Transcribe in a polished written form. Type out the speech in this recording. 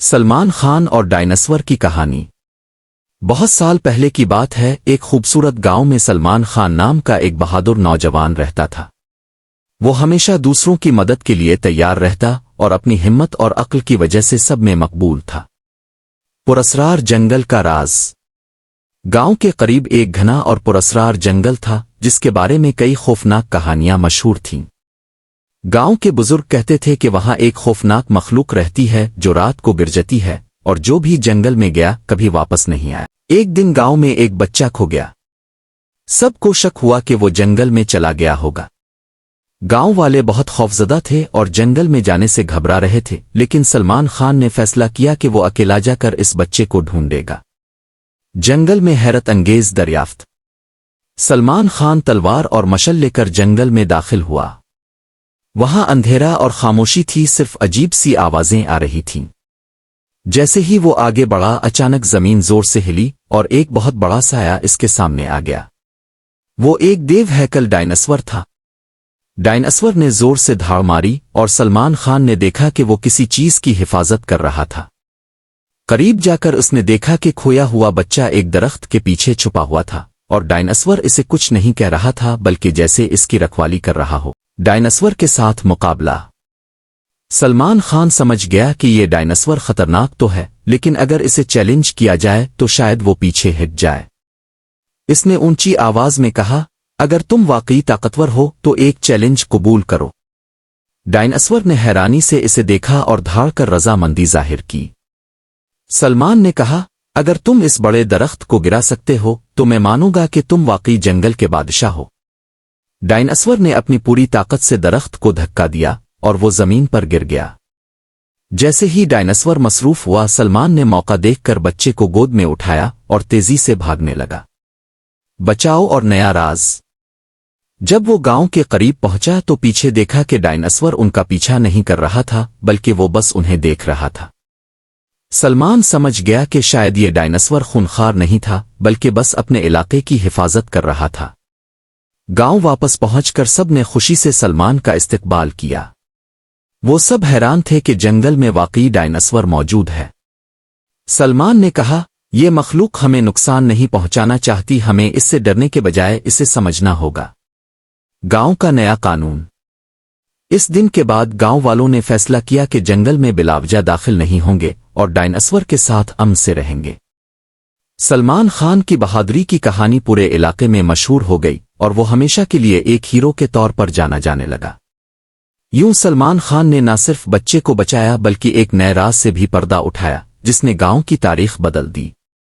سلمان خان اور ڈائناسور کی کہانی۔ بہت سال پہلے کی بات ہے، ایک خوبصورت گاؤں میں سلمان خان نام کا ایک بہادر نوجوان رہتا تھا۔ وہ ہمیشہ دوسروں کی مدد کے لیے تیار رہتا اور اپنی ہمت اور عقل کی وجہ سے سب میں مقبول تھا۔ پراسرار جنگل کا راز۔ گاؤں کے قریب ایک گھنا اور پراسرار جنگل تھا جس کے بارے میں کئی خوفناک کہانیاں مشہور تھیں۔ گاؤں کے بزرگ کہتے تھے کہ وہاں ایک خوفناک مخلوق رہتی ہے جو رات کو گرجتی ہے اور جو بھی جنگل میں گیا کبھی واپس نہیں آیا۔ ایک دن گاؤں میں ایک بچہ کھو گیا۔ سب کو شک ہوا کہ وہ جنگل میں چلا گیا ہوگا۔ گاؤں والے بہت خوفزدہ تھے اور جنگل میں جانے سے گھبرا رہے تھے، لیکن سلمان خان نے فیصلہ کیا کہ وہ اکیلا جا کر اس بچے کو ڈھونڈے گا۔ جنگل میں حیرت انگیز دریافت۔ سلمان خان تلوار اور مشل لے کر جنگل میں داخل ہوا۔ وہاں اندھیرا اور خاموشی تھی، صرف عجیب سی آوازیں آ رہی تھیں۔ جیسے ہی وہ آگے بڑھا، اچانک زمین زور سے ہلی اور ایک بہت بڑا سایہ اس کے سامنے آ گیا۔ وہ ایک دیو ہیکل ڈائناسور تھا۔ ڈائناسور نے زور سے دھاڑ ماری اور سلمان خان نے دیکھا کہ وہ کسی چیز کی حفاظت کر رہا تھا۔ قریب جا کر اس نے دیکھا کہ کھویا ہوا بچہ ایک درخت کے پیچھے چھپا ہوا تھا اور ڈائناسور اسے کچھ نہیں کہہ رہا تھا بلکہ جیسے اس کی رکھوالی کر رہا ہو۔ ڈائناسور کے ساتھ مقابلہ۔ سلمان خان سمجھ گیا کہ یہ ڈائناسور خطرناک تو ہے، لیکن اگر اسے چیلنج کیا جائے تو شاید وہ پیچھے ہٹ جائے۔ اس نے اونچی آواز میں کہا، اگر تم واقعی طاقتور ہو تو ایک چیلنج قبول کرو۔ ڈائناسور نے حیرانی سے اسے دیکھا اور دھاڑ کر رضامندی ظاہر کی۔ سلمان نے کہا، اگر تم اس بڑے درخت کو گرا سکتے ہو تو میں مانوں گا کہ تم واقعی جنگل کے بادشاہ ہو۔ ڈائناسور نے اپنی پوری طاقت سے درخت کو دھکا دیا اور وہ زمین پر گر گیا۔ جیسے ہی ڈائناسور مصروف ہوا، سلمان نے موقع دیکھ کر بچے کو گود میں اٹھایا اور تیزی سے بھاگنے لگا۔ بچاؤ اور نیا راز۔ جب وہ گاؤں کے قریب پہنچا تو پیچھے دیکھا کہ ڈائناسور ان کا پیچھا نہیں کر رہا تھا بلکہ وہ بس انہیں دیکھ رہا تھا۔ سلمان سمجھ گیا کہ شاید یہ ڈائناسور خونخوار نہیں تھا بلکہ بس اپنے علاقے کی حفاظت کر رہا تھا۔ گاؤں واپس پہنچ کر سب نے خوشی سے سلمان کا استقبال کیا۔ وہ سب حیران تھے کہ جنگل میں واقعی ڈائناسور موجود ہے۔ سلمان نے کہا، یہ مخلوق ہمیں نقصان نہیں پہنچانا چاہتی، ہمیں اس سے ڈرنے کے بجائے اسے سمجھنا ہوگا۔ گاؤں کا نیا قانون۔ اس دن کے بعد گاؤں والوں نے فیصلہ کیا کہ جنگل میں بلاوجہ داخل نہیں ہوں گے اور ڈائناسور کے ساتھ امن سے رہیں گے۔ سلمان خان کی بہادری کی کہانی پورے علاقے میں مشہور ہو گئی اور وہ ہمیشہ کے لیے ایک ہیرو کے طور پر جانا جانے لگا۔ یوں سلمان خان نے نہ صرف بچے کو بچایا بلکہ ایک نئے راز سے بھی پردہ اٹھایا جس نے گاؤں کی تاریخ بدل دی۔